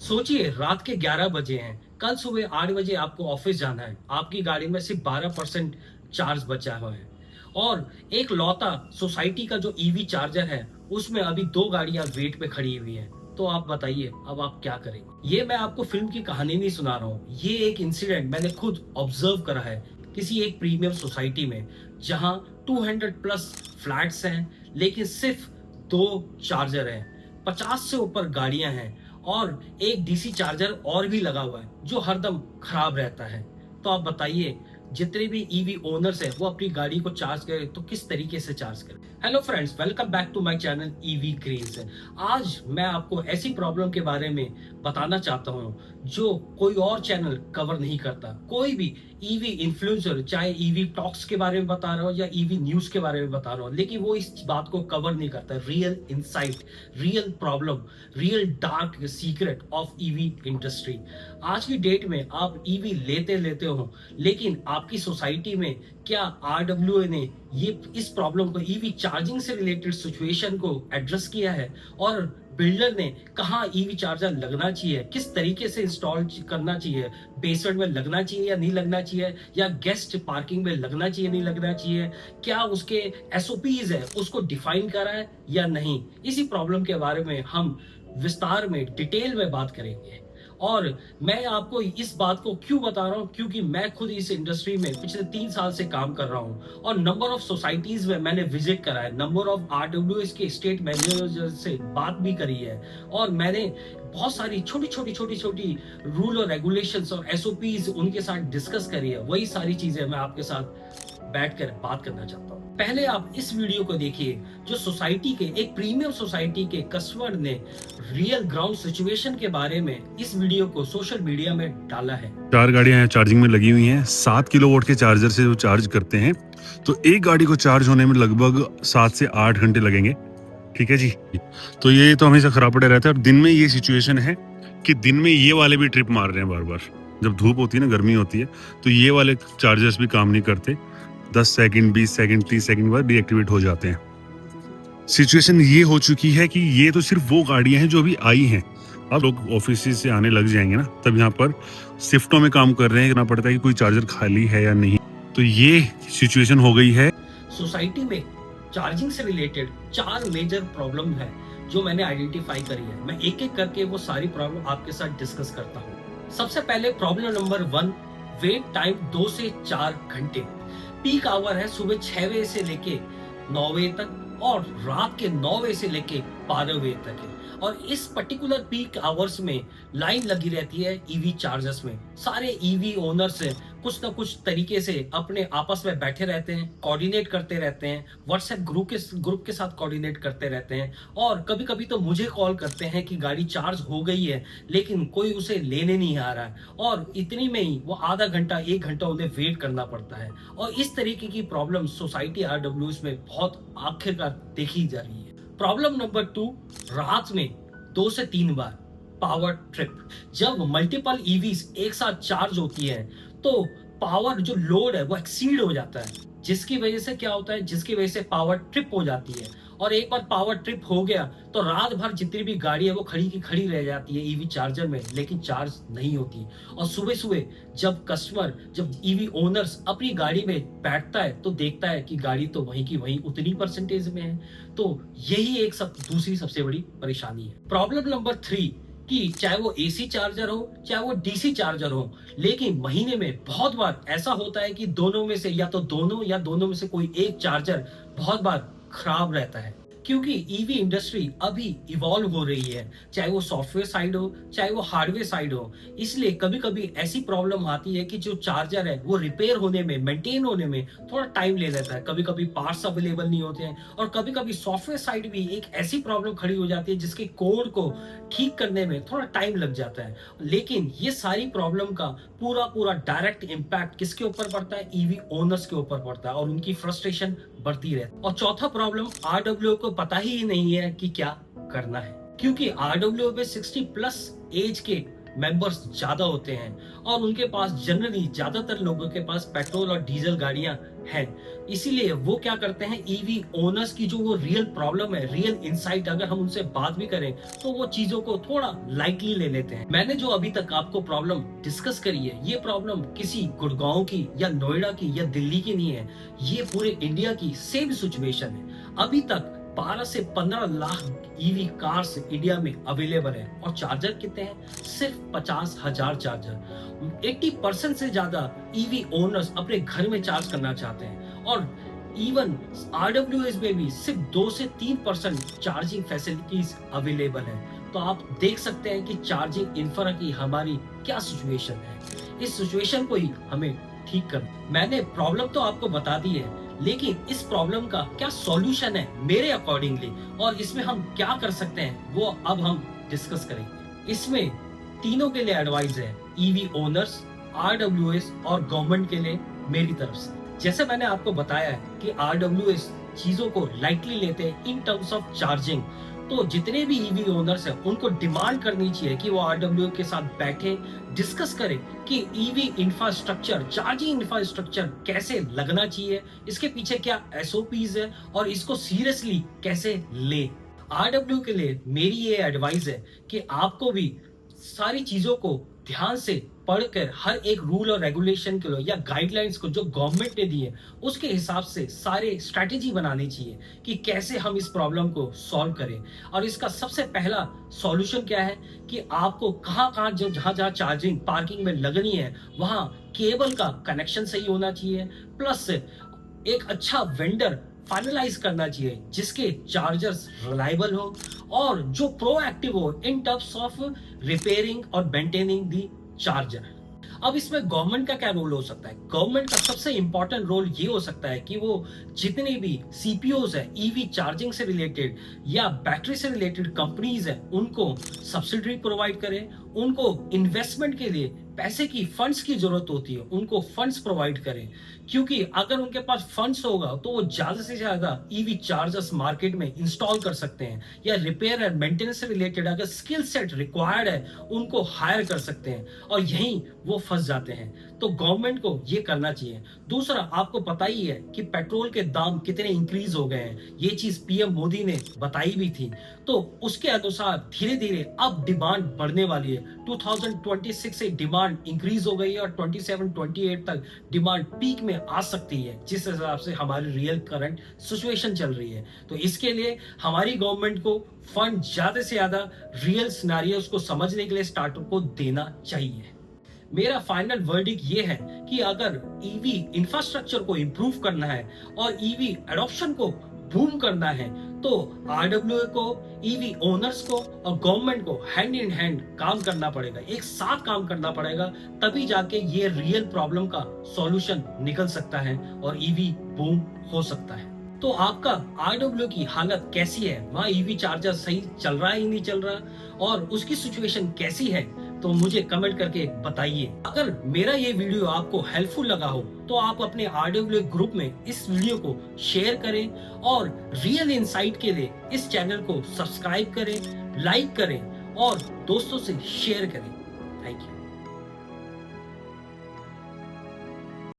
सोचिए रात के 11 बजे हैं, कल सुबह 8 बजे आपको ऑफिस जाना है, आपकी गाड़ी में सिर्फ 12% चार्ज बचा हुआ है और एक लौता सोसाइटी का जो ईवी चार्जर है उसमें अभी 2 गाड़ियां वेट पे खड़ी हुई हैं। तो आप बताइए अब आप क्या करेंगे? ये मैं आपको फिल्म की कहानी नहीं सुना रहा हूँ, ये एक इंसिडेंट मैंने खुद ऑब्जर्व करा है किसी एक प्रीमियम सोसाइटी में, जहां 200 प्लस फ्लैट्स हैं लेकिन सिर्फ 2 चार्जर हैं, 50 से ऊपर गाड़ियां हैं और एक डीसी चार्जर और भी लगा हुआ है जो हरदम खराब रहता है। तो आप बताइए, जितने भी ईवी ओनर्स हैं वो अपनी गाड़ी को चार्ज करें तो किस तरीके से चार्ज करें? Hello friends, welcome back to my channel EV craze. आज मैं आपको ऐसी प्रॉब्लम के बारे में बताना चाहता हूँ जो कोई और चैनल कवर नहीं करता। कोई भी ईवी इन्फ्लुएंसर चाहे ईवी टॉक्स के बारे में बता रहा हो या ईवी न्यूज के बारे में बता रहा हो, लेकिन वो इस बात को कवर नहीं करता। Real insight, real problem, real dark secret of EV industry. आज की डेट में आप ईवी लेते लेते हो, लेकिन आपकी सोसाइटी में क्या आरडब्ल्यूए ने ये इस प्रॉब्लम को, ईवी चार्जिंग से रिलेटेड सिचुएशन को एड्रेस किया है? और बिल्डर ने कहाँ ईवी चार्जर लगना चाहिए, किस तरीके से इंस्टॉल करना चाहिए, बेसमेंट में लगना चाहिए या नहीं लगना चाहिए, या गेस्ट पार्किंग में लगना चाहिए नहीं लगना चाहिए, क्या उसके एसओपीज है उसको डिफाइन करा है या नहीं? इसी प्रॉब्लम के बारे में हम विस्तार में डिटेल में बात करेंगे। और मैं आपको इस बात को क्यों बता रहा हूं, क्योंकि मैं खुद इस इंडस्ट्री में पिछले 3 साल से काम कर रहा हूं और नंबर ऑफ सोसाइटीज में मैंने विजिट करा है, नंबर ऑफ आरडब्ल्यूएस के स्टेट मैनेजर से बात भी करी है और मैंने बहुत सारी छोटी छोटी रूल और रेगुलेशंस और एसओपीज उनके साथ डिस्कस करी है। वही सारी चीजें मैं आपके साथ बैठकर बात करना चाहता हूँ। पहले आप इस वीडियो को देखिए जो सोसाइटी के, एक प्रीमियम सोसाइटी के कस्टमर ने रियल ग्राउंड सिचुएशन के बारे में इस वीडियो को सोशल मीडिया में डाला है। 4 गाड़ियां हैं चार्जिंग में लगी हुई हैं। 7 किलोवाट के चार्जर से जो चार्ज करते हैं तो एक गाड़ी को चार्ज होने में लगभग 7 से 8 घंटे लगेंगे। ठीक है जी। तो ये तो हमेशा खराब पड़े रहता है। और दिन में ये सिचुएशन है कि दिन में ये वाले भी ट्रिप मार रहे हैं बार बार। जब धूप होती है ना, गर्मी होती है, तो ये वाले चार्जर्स भी काम नहीं करते। 10 सेकंड, 20 सेकंड, 30 सेकंड बाद डीएक्टिवेट हो जाते हैं। सिचुएशन ये हो चुकी है कि ये तो सिर्फ वो गाड़ियां हैं जो अभी आई हैं। अब लोग ऑफिस से आने लग जाएंगे ना, तब यहाँ पर शिफ्टों में काम कर रहे हैं, करना पड़ता है कि कोई चार्जर खाली है या नहीं। तो ये सिचुएशन हो गई है। सोसाइटी में चार्जिंग से रिलेटेड 4 मेजर प्रॉब्लम है जो मैंने आइडेंटिफाई करी है। मैं एक एक करके वो सारी प्रॉब्लम आपके साथ डिस्कस करता हूँ। सबसे पहले प्रॉब्लम नंबर 1, वेट टाइम 2 से 4 घंटे। पीक आवर है सुबह 6 बजे से लेके 9 बजे तक और रात के 9 बजे से लेके 12 बजे तक है। और इस पर्टिकुलर पीक आवर्स में लाइन लगी रहती है ईवी चार्जर्स में। सारे ईवी ओनर्स कुछ ना कुछ तरीके से अपने आपस में बैठे रहते हैं, कोऑर्डिनेट करते रहते हैं, व्हाट्सएप ग्रुप के साथ कोऑर्डिनेट करते रहते हैं और कभी कभी तो मुझे कॉल करते हैं कि गाड़ी चार्ज हो गई है लेकिन कोई उसे लेने नहीं आ रहा है, और इतनी में ही वो आधा घंटा 1 घंटा उन्हें वेट करना पड़ता है। और इस तरीके की प्रॉब्लम सोसाइटी आरडब्ल्यूएस में बहुत आखिरकार देखी जा रही है। प्रॉब्लम नंबर 2, रात में 2 से 3 बार पावर ट्रिप। जब मल्टीपल ईवीज एक साथ चार्ज होती है तो पावर जो लोड है वो एक्सीड हो जाता है, जिसकी वजह से क्या होता है, जिसकी वजह से पावर ट्रिप हो जाती है। और एक बार पावर ट्रिप हो गया तो रात भर जितनी भी गाड़ी है वो खड़ी की खड़ी रह जाती है ईवी चार्जर में, लेकिन चार्ज नहीं होती। और सुबह सुबह जब ईवी ओनर्स अपनी गाड़ी में बैठता है तो देखता है कि गाड़ी तो वहीं की वहीं उतनी परसेंटेज में है। तो यही एक दूसरी सबसे बड़ी परेशानी है। प्रॉब्लम नंबर 3 कि चाहे वो एसी चार्जर हो चाहे वो डीसी चार्जर हो, लेकिन महीने में बहुत बार ऐसा होता है कि दोनों में से या तो दोनों या दोनों में से कोई एक चार्जर बहुत बार खराब रहता है। क्योंकि ईवी इंडस्ट्री अभी इवॉल्व हो रही है, चाहे वो सॉफ्टवेयर साइड हो चाहे वो हार्डवेयर साइड हो, इसलिए कभी कभी ऐसी प्रॉब्लम आती है कि जो चार्जर है वो रिपेयर होने में, मेंटेन होने में थोड़ा टाइम ले लेता है। कभी कभी पार्ट्स अवेलेबल नहीं होते हैं और कभी कभी सॉफ्टवेयर साइड भी एक ऐसी प्रॉब्लम खड़ी हो जाती है जिसके कोड को ठीक करने में थोड़ा टाइम लग जाता है। लेकिन ये सारी प्रॉब्लम का पूरा डायरेक्ट इम्पैक्ट किसके ऊपर पड़ता है? ईवी ओनर्स के ऊपर पड़ता है और उनकी फ्रस्ट्रेशन बढ़ती रहती है। और चौथा प्रॉब्लम, आरडब्ल्यूए को पता ही नहीं है कि क्या करना है, क्योंकि आरडब्ल्यूए पे 60 प्लस एज के मेंबर्स ज्यादा होते हैं और उनके पास जनरली ज्यादातर लोगों के पास पेट्रोल और डीजल गाड़ियां हैं। इसीलिए वो क्या करते हैं, ईवी ओनर्स की जो वो रियल प्रॉब्लम है, रियल इंसाइट अगर हम उनसे बात भी करें तो वो चीजों को थोड़ा लाइटली ले लेते हैं। मैंने जो अभी तक आपको प्रॉब्लम डिस्कस करी है, ये प्रॉब्लम किसी गुड़गांव की या नोएडा की या दिल्ली की नहीं है, ये पूरे इंडिया की सेम सिचुएशन है। अभी तक 12 से 15 लाख ईवी कार्स इंडिया में अवेलेबल है और चार्जर कितने हैं, सिर्फ 50,000 चार्जर। 80% से ज्यादा ईवी ओनर्स अपने घर में चार्ज करना चाहते हैं और इवन आरडब्ल्यूएस में भी सिर्फ 2 से 3% चार्जिंग फैसिलिटीज अवेलेबल है। तो आप देख सकते हैं कि चार्जिंग इंफ्रा की हमारी क्या सिचुएशन है। इस सिचुएशन को ही हमें ठीक करना। मैंने प्रॉब्लम तो आपको बता दी है, लेकिन इस प्रॉब्लम का क्या सॉल्यूशन है मेरे अकॉर्डिंगली और इसमें हम क्या कर सकते हैं वो अब हम डिस्कस करेंगे। इसमें तीनों के लिए एडवाइस है, ईवी ओनर्स, आरडब्ल्यूएस और गवर्नमेंट के लिए मेरी तरफ से। जैसे मैंने आपको बताया है कि आरडब्ल्यूएस चीजों को लाइटली लेते हैं इन टर्म्स ऑफ चार्जिंग, तो जितने भी ईवी ओनर्स हैं उनको डिमांड करनी चाहिए कि वो आरडब्ल्यू के साथ बैठे, डिस्कस करें कि ईवी इंफ्रास्ट्रक्चर, चार्जिंग इंफ्रास्ट्रक्चर कैसे लगना चाहिए, इसके पीछे क्या एसओपीज है और इसको सीरियसली कैसे ले। आरडब्ल्यू के लिए मेरी ये एडवाइस है कि आपको भी सारी चीजों को ध्यान से पढ़कर हर एक रूल और रेगुलेशन के लिए या गाइडलाइंस को जो गवर्नमेंट ने दी है उसके हिसाब से सारे स्ट्रैटेजी बनानी चाहिए कि कैसे हम इस प्रॉब्लम को सॉल्व करें। और इसका सबसे पहला सॉल्यूशन क्या है कि आपको कहाँ जो जहाँ चार्जिंग पार्किंग में लगनी है वहां केबल का कनेक्शन सही होना चाहिए, प्लस एक अच्छा वेंडर फाइनलाइज करना चाहिए जिसके चार्जर्स रिलायबल हो और जो प्रोएक्टिव हो इन टर्म्स ऑफ रिपेयरिंग और मेंटेनिंग दी चार्जर। अब इसमें गवर्नमेंट का क्या रोल हो सकता है? गवर्नमेंट का सबसे इंपॉर्टेंट रोल ये हो सकता है कि वो जितने भी सीपीओज है ईवी चार्जिंग से रिलेटेड या बैटरी से रिलेटेड कंपनीज है उनको सब्सिडी प्रोवाइड करें, उनको इन्वेस्टमेंट के लिए पैसे की फंड्स की जरूरत होती है, उनको फंड्स प्रोवाइड करें, क्योंकि अगर उनके पास फंड्स होगा तो वो ज्यादा से ज्यादा ईवी चार्जर्स मार्केट में इंस्टॉल कर सकते हैं या रिपेयर एंड मेंटेनेंस से रिलेटेड अगर स्किल सेट रिक्वायर्ड है उनको हायर कर सकते हैं और यहीं वो फंस जाते हैं। तो गवर्नमेंट को ये करना चाहिए। दूसरा, आपको पता ही है कि पेट्रोल के दाम कितने इंक्रीज हो गए हैं, ये चीज पीएम मोदी ने बताई भी थी, तो उसके अनुसार धीरे धीरे अब डिमांड बढ़ने वाली है। 2026 से डिमांड इंक्रीज हो गई है और 27-28 तक डिमांड पीक में आ सकती है, जिस हिसाब से हमारी रियल करंट सिचुएशन चल रही है। तो इसके लिए हमारी गवर्नमेंट को फंड ज्यादा से ज्यादा रियल सिनेरियोस को समझने के लिए स्टार्टअप को देना चाहिए। मेरा फाइनल वर्डिक ये है कि अगर ईवी इंफ्रास्ट्रक्चर को इंप्रूव करना है और ईवी एडॉप्शन को बूम करना है तो आरडब्ल्यूए को, ईवी ओनर्स को और गवर्नमेंट को हैंड इन हैंड काम करना पड़ेगा, एक साथ काम करना पड़ेगा, तभी जाके ये रियल प्रॉब्लम का सॉल्यूशन निकल सकता है और ईवी बूम हो सकता है। तो आपका आरडब्ल्यू की हालत कैसी है, वहाँ ईवी चार्जर सही चल रहा है ही नहीं चल रहा और उसकी सिचुएशन कैसी है, तो मुझे कमेंट करके बताइए। अगर मेरा ये वीडियो आपको हेल्पफुल लगा हो तो आप अपने आरडब्ल्यू ग्रुप में इस वीडियो को शेयर करें और रियल इनसाइट के लिए इस चैनल को सब्सक्राइब करें, लाइक करें और दोस्तों से शेयर करें। Thank you.